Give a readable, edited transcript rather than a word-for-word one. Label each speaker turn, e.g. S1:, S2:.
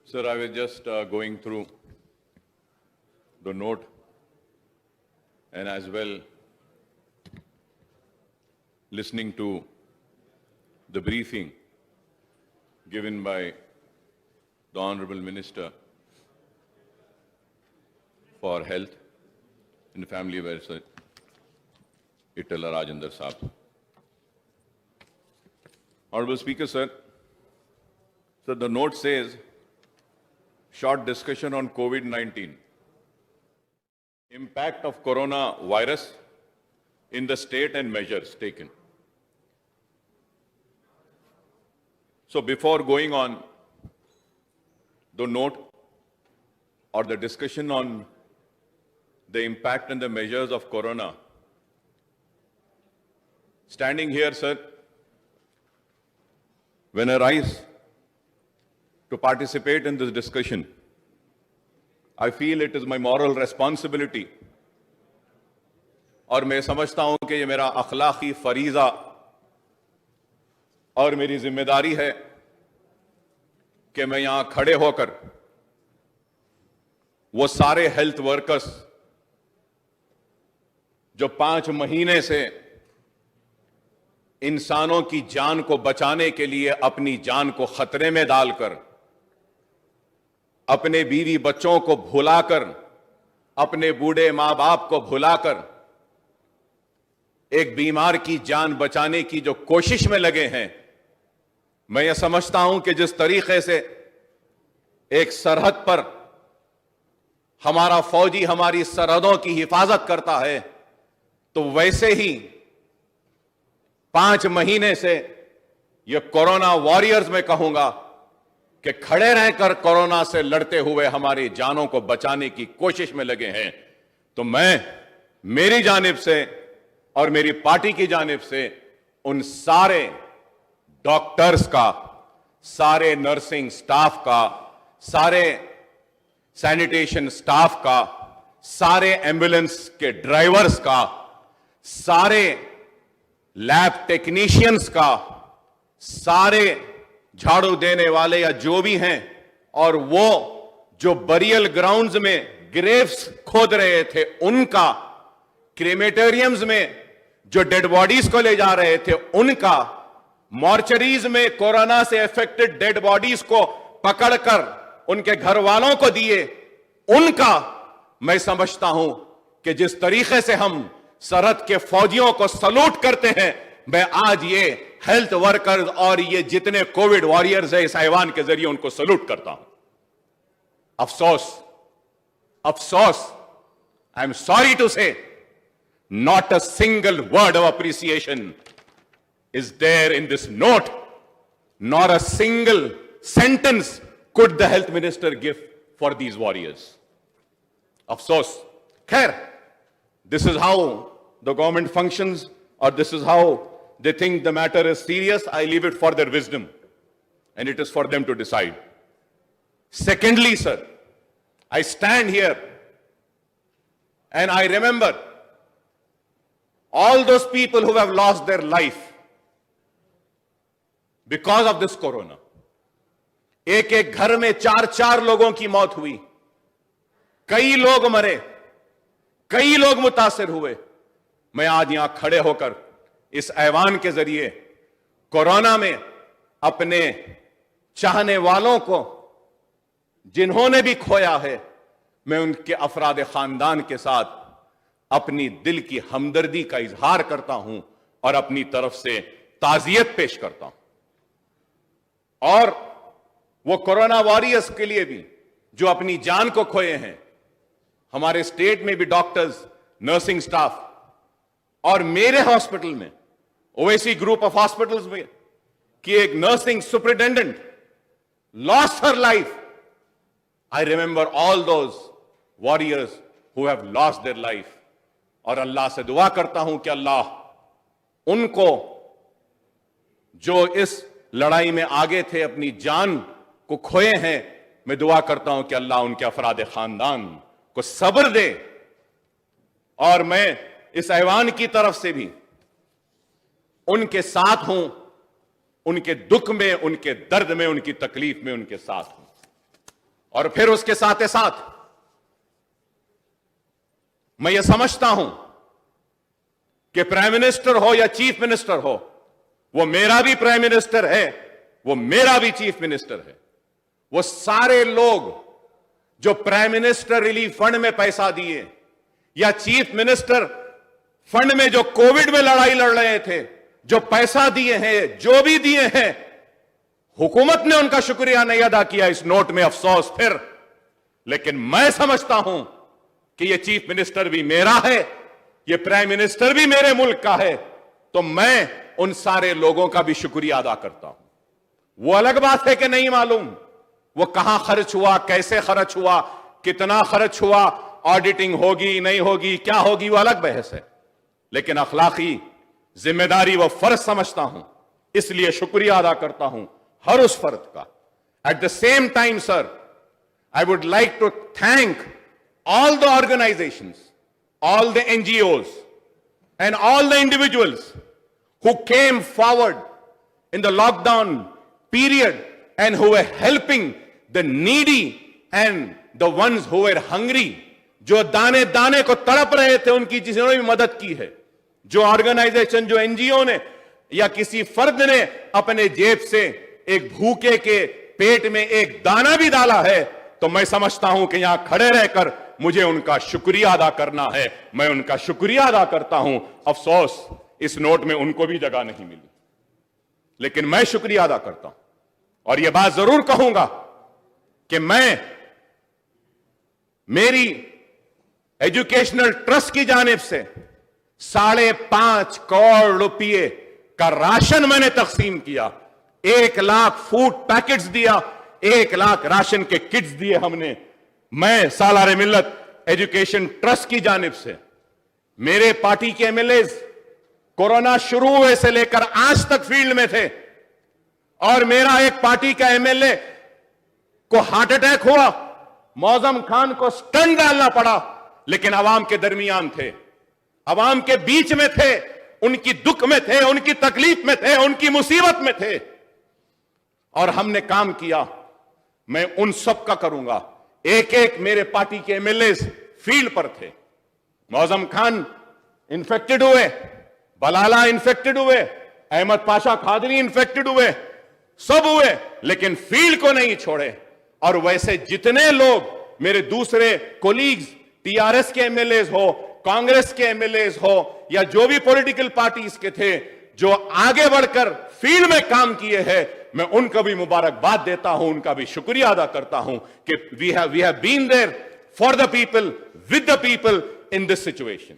S1: Sir, I was just going through the note and as well listening to the briefing given by the Honorable Minister for Health and Family Affairs, Itala Rajendra Saab. Honorable Speaker, sir, the note says, short discussion on COVID-19. Impact of coronavirus in the state and measures taken. So before going on the note or the discussion on the impact and the measures of corona, standing here, sir, when I rise to participate in this discussion, I feel it is my moral responsibility اور میں سمجھتا ہوں کہ یہ میرا اخلاقی فریضہ اور میری ذمہ داری ہے کہ میں یہاں کھڑے ہو کر وہ سارے ہیلتھ ورکرز جو 5 مہینے سے انسانوں کی جان کو بچانے کے لیے اپنی جان کو خطرے میں ڈال کر اپنے بیوی بچوں کو بھلا کر اپنے بوڑھے ماں باپ کو بھلا کر ایک بیمار کی جان بچانے کی جو کوشش میں لگے ہیں، میں یہ سمجھتا ہوں کہ جس طریقے سے ایک سرحد پر ہمارا فوجی ہماری سرحدوں کی حفاظت کرتا ہے، تو ویسے ہی 5 مہینے سے یہ کورونا واریئرز میں کہوں گا کہ کھڑے رہ کر کورونا سے لڑتے ہوئے ہماری جانوں کو بچانے کی کوشش میں لگے ہیں. تو میں میری جانب سے اور میری پارٹی کی جانب سے ان سارے ڈاکٹرز کا، سارے نرسنگ سٹاف کا، سارے سینیٹیشن سٹاف کا، سارے ایمبولنس کے ڈرائیورز کا، سارے لیب ٹیکنیشینز کا، سارے جھاڑو دینے والے یا جو بھی ہیں، اور وہ جو بریل گراؤنڈز میں گریوز کھود رہے تھے ان کا، کریمیٹوریم میں جو ڈیڈ باڈیز کو لے جا رہے تھے ان کا، مارچریز میں کورونا سے افیکٹڈ ڈیڈ باڈیز کو پکڑ کر ان کے گھر والوں کو دیے ان کا، میں سمجھتا ہوں کہ جس طریقے سے ہم سرحد کے فوجیوں کو سلوٹ کرتے ہیں، میں آج یہ ہیلتھ ورکرز اور یہ جتنے کووڈ واریئرز ہیں اس ایوان کے ذریعے ان کو سلوٹ کرتا ہوں. افسوس, I am sorry to say, not a single word of appreciation is there in this note, nor a single sentence could the health minister give for these warriors. Afsos. Khair, this is how the government functions, or this is how they think the matter is serious. I leave it for their wisdom, and it is for them to decide. Secondly, sir, I stand here and I remember all those people who have lost their life because of this corona. ایک ایک گھر میں 4 لوگوں کی موت ہوئی, کئی لوگ مرے, کئی لوگ متاثر ہوئے. میں آج یہاں کھڑے ہو کر اس ایوان کے ذریعے کورونا میں اپنے چاہنے والوں کو جنہوں نے بھی کھویا ہے, میں ان کے افراد خاندان کے ساتھ اپنی دل کی ہمدردی کا اظہار کرتا ہوں اور اپنی طرف سے تعزیت پیش کرتا ہوں. اور وہ کورونا واریئرز کے لیے بھی جو اپنی جان کو کھوئے ہیں, ہمارے اسٹیٹ میں بھی ڈاکٹرز, نرسنگ سٹاف, اور میرے ہاسپٹل میں اویسی گروپ آف ہاسپٹلز میں کی ایک nursing superintendent lost her life. I remember all those warriors who have lost their life. اور اللہ سے دعا کرتا ہوں کہ اللہ ان کو جو اس لڑائی میں آگے تھے, اپنی جان کو کھوئے ہیں, میں دعا کرتا ہوں کہ اللہ ان کے افراد خاندان کو صبر دے. اور میں اس ایوان کی طرف سے بھی ان کے ساتھ ہوں, ان کے دکھ میں, ان کے درد میں, ان کی تکلیف میں ان کے ساتھ ہوں. اور پھر اس کے ساتھ ساتھ میں یہ سمجھتا ہوں کہ پرائم منسٹر ہو یا چیف منسٹر ہو، وہ میرا بھی پرائم منسٹر ہے، وہ میرا بھی چیف منسٹر ہے۔ وہ سارے لوگ جو پرائم منسٹر ریلیف فنڈ میں پیسہ دیے یا چیف منسٹر فنڈ میں جو کووڈ میں لڑائی لڑ رہے تھے، جو پیسہ دیے ہیں، جو بھی دیے ہیں، حکومت نے ان کا شکریہ نہیں ادا کیا، اس نوٹ میں افسوس پھر۔ لیکن میں سمجھتا ہوں کہ یہ چیف منسٹر بھی میرا ہے، یہ پرائم منسٹر بھی میرے ملک کا ہے، تو میں ان سارے لوگوں کا بھی شکریہ ادا کرتا ہوں۔ وہ الگ بات ہے کہ نہیں معلوم وہ کہاں خرچ ہوا، کیسے خرچ ہوا، کتنا خرچ ہوا، آڈیٹنگ ہوگی نہیں ہوگی، کیا ہوگی، وہ الگ بحث ہے، لیکن اخلاقی ذمہ داری و فرض سمجھتا ہوں، اس لیے شکریہ ادا کرتا ہوں ہر اس فرد کا۔ At the same time sir, I would like to thank all the organizations, all the NGOs, and all the individuals who came forward in the lockdown period and who were helping the needy and the ones who were hungry. جو دانے دانے کو تڑپ رہے تھے، ان کی جنہوں نے بھی مدد کی ہے، جو آرگنائزیشن، جو NGO نے یا کسی فرد نے اپنے جیب سے ایک بھوکے کے پیٹ میں ایک دانہ بھی ڈالا ہے، تو میں سمجھتا ہوں کہ یہاں کھڑے رہ کر مجھے ان کا شکریہ ادا کرنا ہے۔ میں ان کا شکریہ ادا کرتا ہوں۔ افسوس اس نوٹ میں ان کو بھی جگہ نہیں ملی، لیکن میں شکریہ ادا کرتا ہوں، اور یہ بات ضرور کہوں گا کہ میں میری ایجوکیشنل ٹرسٹ کی جانب سے 5.5 کروڑ روپے کا راشن میں نے تقسیم کیا، 1 لاکھ فوڈ پیکٹس دیا، 1 لاکھ راشن کے کٹس دیے ہم نے۔ میں سالار ملت ایجوکیشن ٹرسٹ کی جانب سے، میرے پارٹی کے MLAs کورونا شروع ہوئے سے لے کر آج تک فیلڈ میں تھے، اور میرا ایک پارٹی کا MLA کو ہارٹ اٹیک ہوا، معظم خان کو سٹنٹ ڈالنا پڑا، لیکن عوام کے درمیان تھے، عوام کے بیچ میں تھے، ان کی دکھ میں تھے، ان کی تکلیف میں تھے، ان کی مصیبت میں تھے، اور ہم نے کام کیا۔ میں ان سب کا کروں گا۔ ایک میرے پارٹی کے MLAs فیلڈ پر تھے، معظم خان انفیکٹڈ ہوئے، بلالہ انفیکٹڈ ہوئے، احمد پاشا قادری انفیکٹڈ ہوئے، سب ہوئے، لیکن فیلڈ کو نہیں چھوڑے۔ اور ویسے جتنے لوگ میرے دوسرے کولیگز، TRS کے MLAs ہو، کانگریس کے MLAs ہو، یا جو بھی پولیٹیکل پارٹیز کے تھے جو آگے بڑھ کر فیلڈ میں کام کیے ہیں، میں ان کا بھی مبارکباد دیتا ہوں، ان کا بھی شکریہ ادا کرتا ہوں کہ we have been there for the people, with the people in this situation.